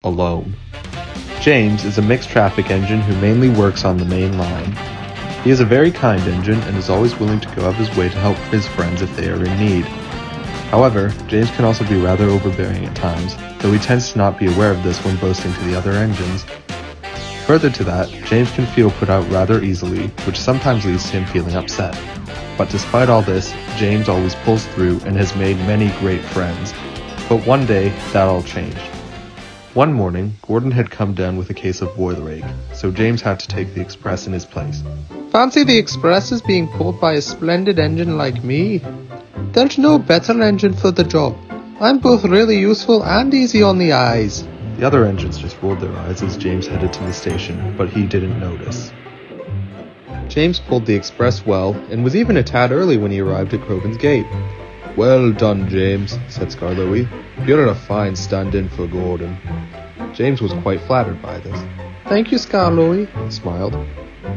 alone. James is a mixed traffic engine who mainly works on the main line. He is a very kind engine and is always willing to go out of his way to help his friends if they are in need. However, James can also be rather overbearing at times, though he tends to not be aware of this when boasting to the other engines. Further to that, James can feel put out rather easily, which sometimes leads to him feeling upset. But despite all this, James always pulls through and has made many great friends. But one day, that all changed. One morning, Gordon had come down with a case of boiler ache, so James had to take the express in his place. Fancy the express is being pulled by a splendid engine like me. There's no better engine for the job. I'm both really useful and easy on the eyes. The other engines just rolled their eyes as James headed to the station, but he didn't notice. James pulled the express well, and was even a tad early when he arrived at Crovan's gate. "Well done, James," said Skarloey. "You're a fine stand-in for Gordon." James was quite flattered by this. Thank you, Skarloey, he smiled.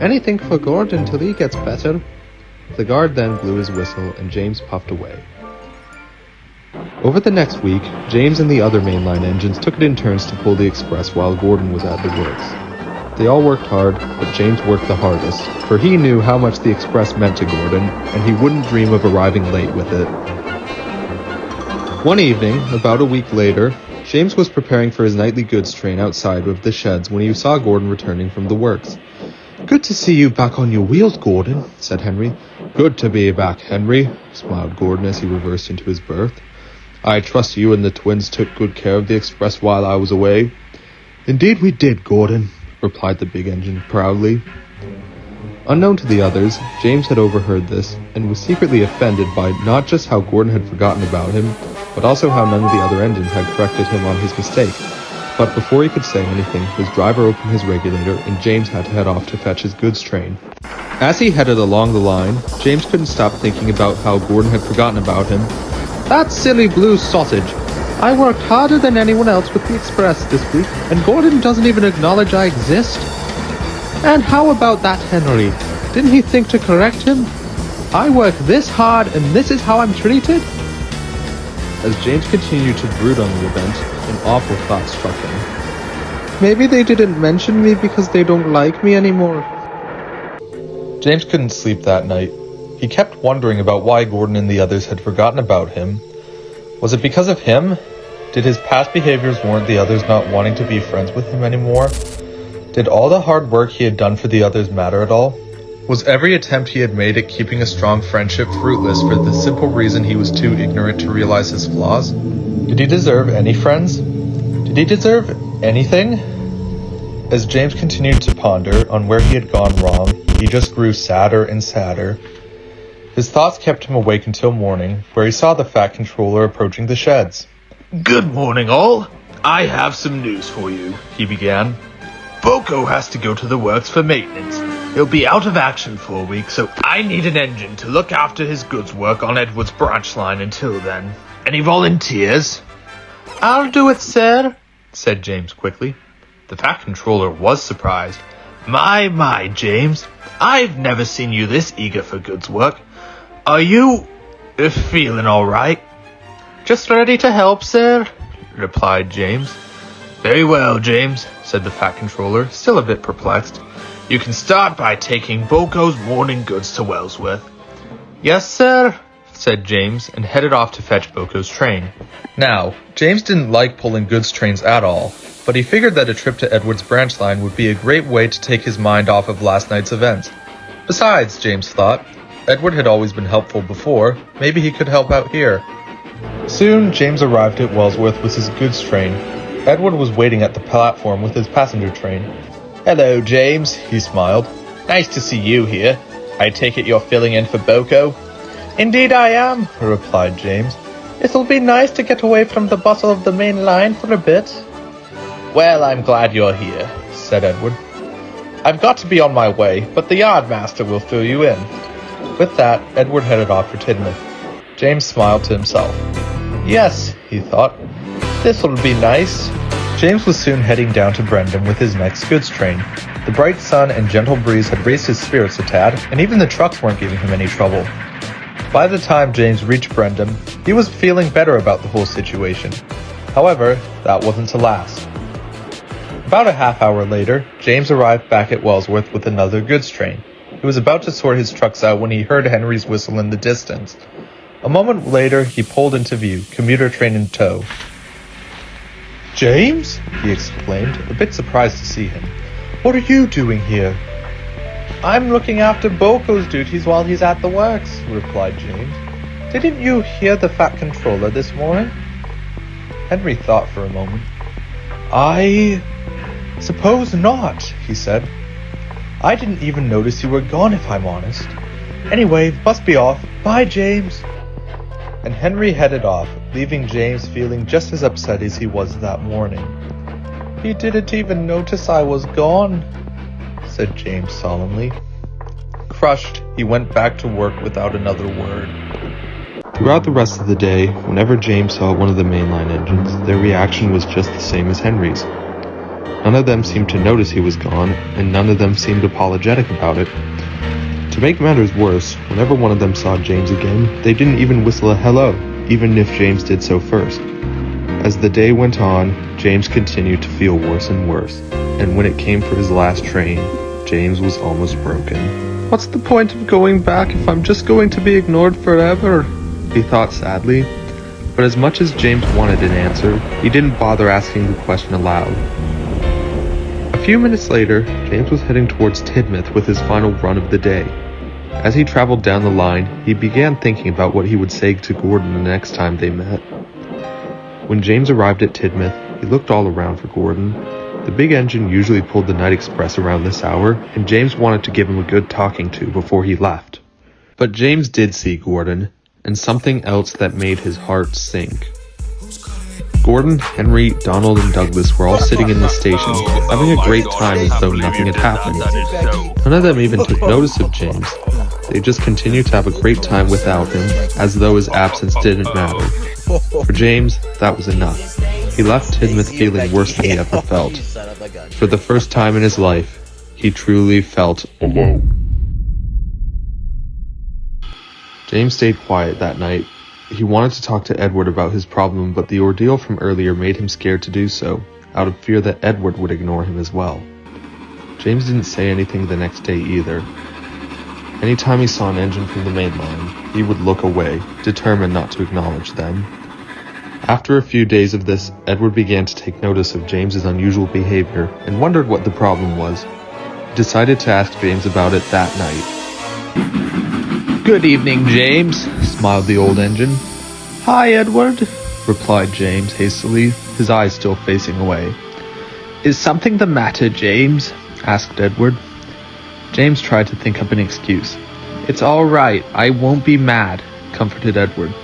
Anything for Gordon till he gets better. The guard then blew his whistle, and James puffed away. Over the next week, James and the other mainline engines took it in turns to pull the express while Gordon was at the works. They all worked hard, but James worked the hardest, for he knew how much the express meant to Gordon, and he wouldn't dream of arriving late with it. One evening, about a week later, James was preparing for his nightly goods train outside of the sheds when he saw Gordon returning from the works. "Good to see you back on your wheels, Gordon," said Henry. "Good to be back, Henry," smiled Gordon as he reversed into his berth. "I trust you and the twins took good care of the express while I was away." "Indeed we did, Gordon," replied the big engine proudly. Unknown to the others, James had overheard this, and was secretly offended by not just how Gordon had forgotten about him, but also how none of the other engines had corrected him on his mistake. But before he could say anything, his driver opened his regulator, and James had to head off to fetch his goods train. As he headed along the line, James couldn't stop thinking about how Gordon had forgotten about him. That silly blue sausage. I worked harder than anyone else with the express this week, and Gordon doesn't even acknowledge I exist. And how about that Henry? Didn't he think to correct him? I work this hard and this is how I'm treated? As James continued to brood on the event, an awful thought struck him. Maybe they didn't mention me because they don't like me anymore. James couldn't sleep that night. He kept wondering about why Gordon and the others had forgotten about him. Was it because of him? Did his past behaviors warrant the others not wanting to be friends with him anymore? Did all the hard work he had done for the others matter at all? Was every attempt he had made at keeping a strong friendship fruitless for the simple reason he was too ignorant to realize his flaws? Did he deserve any friends? Did he deserve anything? As James continued to ponder on where he had gone wrong, he just grew sadder and sadder. His thoughts kept him awake until morning, where he saw the Fat Controller approaching the sheds. "Good morning, all. I have some news for you," he began. "Boko has to go to the works for maintenance. He'll be out of action for a week, so I need an engine to look after his goods work on Edward's branch line until then. Any volunteers?" I'll do it, sir, said James quickly. The Fat Controller was surprised. My, James. I've never seen you this eager for goods work. Are you feeling all right? "Just ready to help, sir," replied James. "Very well, James," said the Fat Controller, still a bit perplexed. "You can start by taking Boko's morning goods to Wellsworth." "Yes, sir," said James, and headed off to fetch Boko's train. Now, James didn't like pulling goods trains at all, but he figured that a trip to Edward's branch line would be a great way to take his mind off of last night's events. Besides, James thought, Edward had always been helpful before, maybe he could help out here. Soon, James arrived at Wellsworth with his goods train. Edward was waiting at the platform with his passenger train. "Hello, James," he smiled. "Nice to see you here. I take it you're filling in for Boko?" "Indeed I am," replied James. "It'll be nice to get away from the bustle of the main line for a bit." "Well, I'm glad you're here," said Edward. "I've got to be on my way, but the yardmaster will fill you in." With that, Edward headed off for Tidmouth. James smiled to himself. Yes, he thought, this'll be nice. James was soon heading down to Brendan with his next goods train. The bright sun and gentle breeze had raised his spirits a tad, and even the trucks weren't giving him any trouble. By the time James reached Brendan, he was feeling better about the whole situation. However, that wasn't to last. About a half hour later, James arrived back at Wellsworth with another goods train. He was about to sort his trucks out when he heard Henry's whistle in the distance. A moment later, he pulled into view, commuter train in tow. "James?" he exclaimed, a bit surprised to see him. "What are you doing here?" "I'm looking after Boko's duties while he's at the works," replied James. "Didn't you hear the Fat Controller this morning?" Henry thought for a moment. "I suppose not," he said. "I didn't even notice you were gone, if I'm honest. Anyway, must be off. Bye, James." And Henry headed off, leaving James feeling just as upset as he was that morning. "He didn't even notice I was gone," said James solemnly. Crushed, he went back to work without another word. Throughout the rest of the day, whenever James saw one of the mainline engines, their reaction was just the same as Henry's. None of them seemed to notice he was gone, and none of them seemed apologetic about it. To make matters worse, whenever one of them saw James again, they didn't even whistle a hello, even if James did so first. As the day went on, James continued to feel worse and worse, and when it came for his last train, James was almost broken. What's the point of going back if I'm just going to be ignored forever? He thought sadly, but as much as James wanted an answer, he didn't bother asking the question aloud. A few minutes later, James was heading towards Tidmouth with his final run of the day. As he traveled down the line, he began thinking about what he would say to Gordon the next time they met. When James arrived at Tidmouth, he looked all around for Gordon. The big engine usually pulled the night express around this hour, and James wanted to give him a good talking to before he left. But James did see Gordon, and something else that made his heart sink. Gordon, Henry, Donald, and Douglas were all sitting in the station, having a great time as though nothing had happened. None of them even took notice of James. They just continued to have a great time without him, as though his absence didn't matter. For James, that was enough. He left Tidmouth feeling worse than he ever felt. For the first time in his life, he truly felt alone. James stayed quiet that night. He wanted to talk to Edward about his problem, but the ordeal from earlier made him scared to do so, out of fear that Edward would ignore him as well. James didn't say anything the next day either. Anytime he saw an engine from the main line, he would look away, determined not to acknowledge them. After a few days of this, Edward began to take notice of James's unusual behavior and wondered what the problem was. He decided to ask James about it that night. "Good evening, James," smiled the old engine. "Hi, Edward," replied James hastily, his eyes still facing away. "Is something the matter, James?" asked Edward. James tried to think up an excuse. "It's all right, I won't be mad," comforted Edward.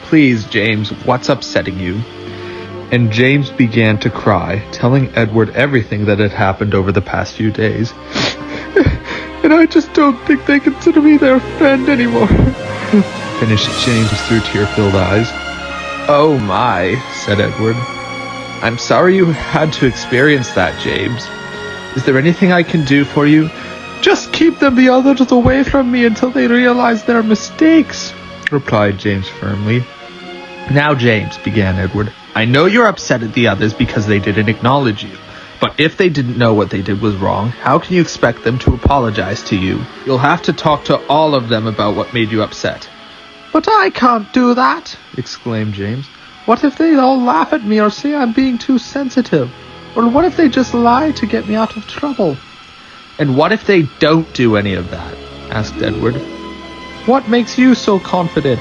"Please, James, what's upsetting you?" And James began to cry, telling Edward everything that had happened over the past few days. "And I just don't think they consider me their friend anymore," finished James through tear-filled eyes. "Oh my," said Edward. "I'm sorry you had to experience that, James. Is there anything I can do for you?" "Just keep them the others away from me until they realize their mistakes," replied James firmly. "Now, James," began Edward, "I know you're upset at the others because they didn't acknowledge you. But if they didn't know what they did was wrong, how can you expect them to apologize to you? You'll have to talk to all of them about what made you upset." "But I can't do that," exclaimed James. "What if they all laugh at me or say I'm being too sensitive? Or what if they just lie to get me out of trouble?" "And what if they don't do any of that?" asked Edward. "What makes you so confident?"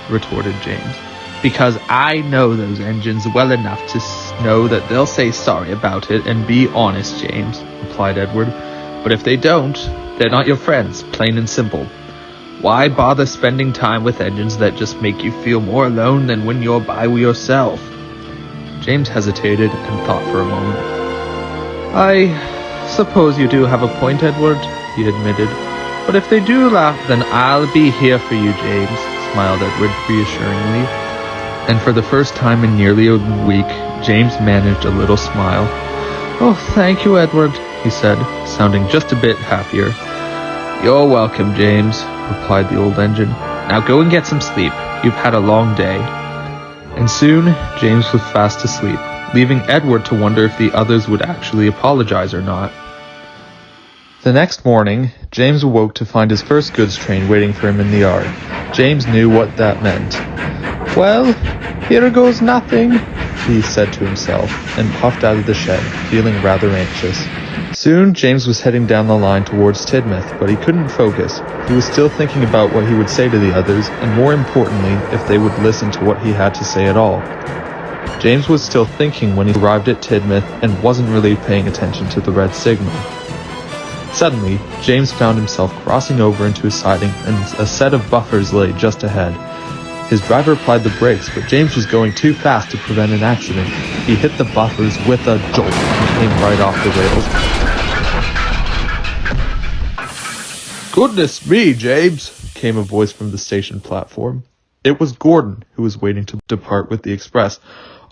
retorted James. "Because I know those engines well enough to know that they'll say sorry about it and be honest, James," replied Edward. "But if they don't, they're not your friends, plain and simple. Why bother spending time with engines that just make you feel more alone than when you're by yourself?" James hesitated and thought for a moment. "I suppose you do have a point, Edward," he admitted. "But if they do laugh, then I'll be here for you, James," smiled Edward reassuringly. And for the first time in nearly a week, James managed a little smile. "Oh, thank you, Edward," he said, sounding just a bit happier. "You're welcome, James," replied the old engine. "Now go and get some sleep. You've had a long day." And soon, James was fast asleep, leaving Edward to wonder if the others would actually apologize or not. The next morning, James awoke to find his first goods train waiting for him in the yard. James knew what that meant. Well, here goes nothing, he said to himself, and puffed out of the shed, feeling rather anxious. Soon, James was heading down the line towards Tidmouth, but he couldn't focus. He was still thinking about what he would say to the others, and more importantly, if they would listen to what he had to say at all. James was still thinking when he arrived at Tidmouth and wasn't really paying attention to the red signal. Suddenly, James found himself crossing over into a siding, and a set of buffers lay just ahead. His driver applied the brakes, but James was going too fast to prevent an accident. He hit the buffers with a jolt and came right off the rails. "Goodness me, James," came a voice from the station platform. It was Gordon, who was waiting to depart with the express.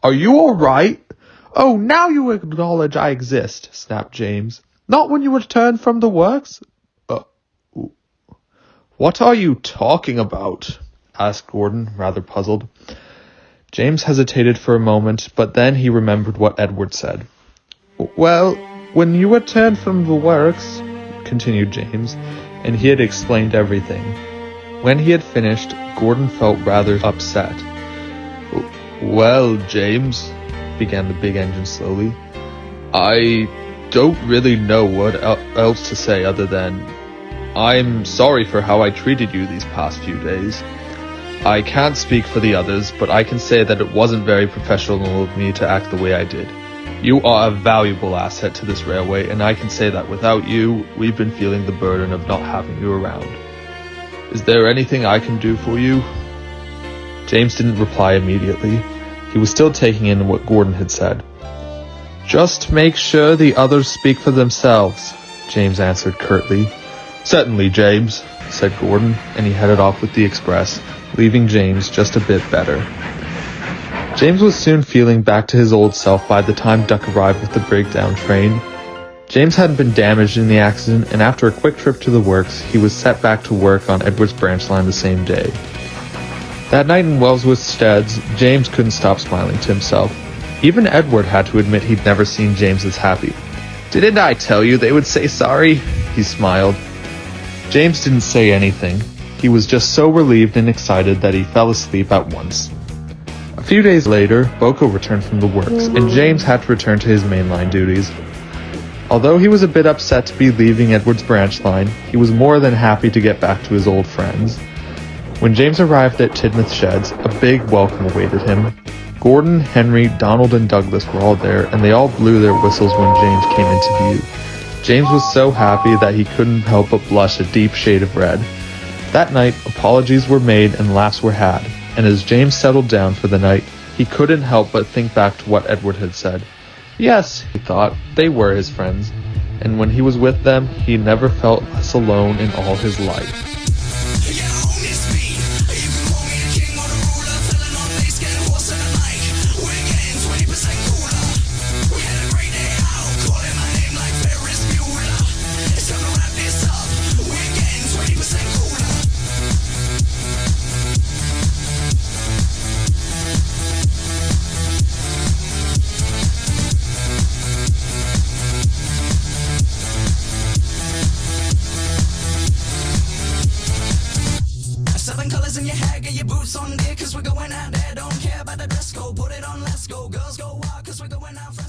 "Are you all right?" "Oh, now you acknowledge I exist," snapped James. "Not when you return from the works?" What are you talking about?" asked Gordon, rather puzzled. James hesitated for a moment, but then he remembered what Edward said. "Well, when you return from the works," continued James, and he had explained everything. When he had finished, Gordon felt rather upset. "Well, James," began the big engine slowly, "I don't really know what else to say other than I'm sorry for how I treated you these past few days. I can't speak for the others, but I can say that it wasn't very professional of me to act the way I did. You are a valuable asset to this railway, and I can say that without you, we've been feeling the burden of not having you around. Is there anything I can do for you?" James didn't reply immediately. He was still taking in what Gordon had said. "Just make sure the others speak for themselves," James answered curtly. "Certainly, James," said Gordon, and he headed off with the express, leaving James just a bit better. James was soon feeling back to his old self by the time Duck arrived with the breakdown train. James hadn't been damaged in the accident, and after a quick trip to the works, he was set back to work on Edward's branch line the same day. That night in Wellsworth Sheds, James couldn't stop smiling to himself. Even Edward had to admit he'd never seen James as happy. "Didn't I tell you they would say sorry?" he smiled. James didn't say anything. He was just so relieved and excited that he fell asleep at once. A few days later, Boko returned from the works, and James had to return to his mainline duties. Although he was a bit upset to be leaving Edward's branch line, he was more than happy to get back to his old friends. When James arrived at Tidmouth Sheds, a big welcome awaited him. Gordon, Henry, Donald, and Douglas were all there, and they all blew their whistles when James came into view. James was so happy that he couldn't help but blush a deep shade of red. That night, apologies were made and laughs were had, and as James settled down for the night, he couldn't help but think back to what Edward had said. Yes, he thought, they were his friends, and when he was with them, he never felt less alone in all his life. Colors in your hair, get your boots on dear, cause we're going out there. Don't care about the dress code, put it on, let's go. Girls go wild, cause we're going out.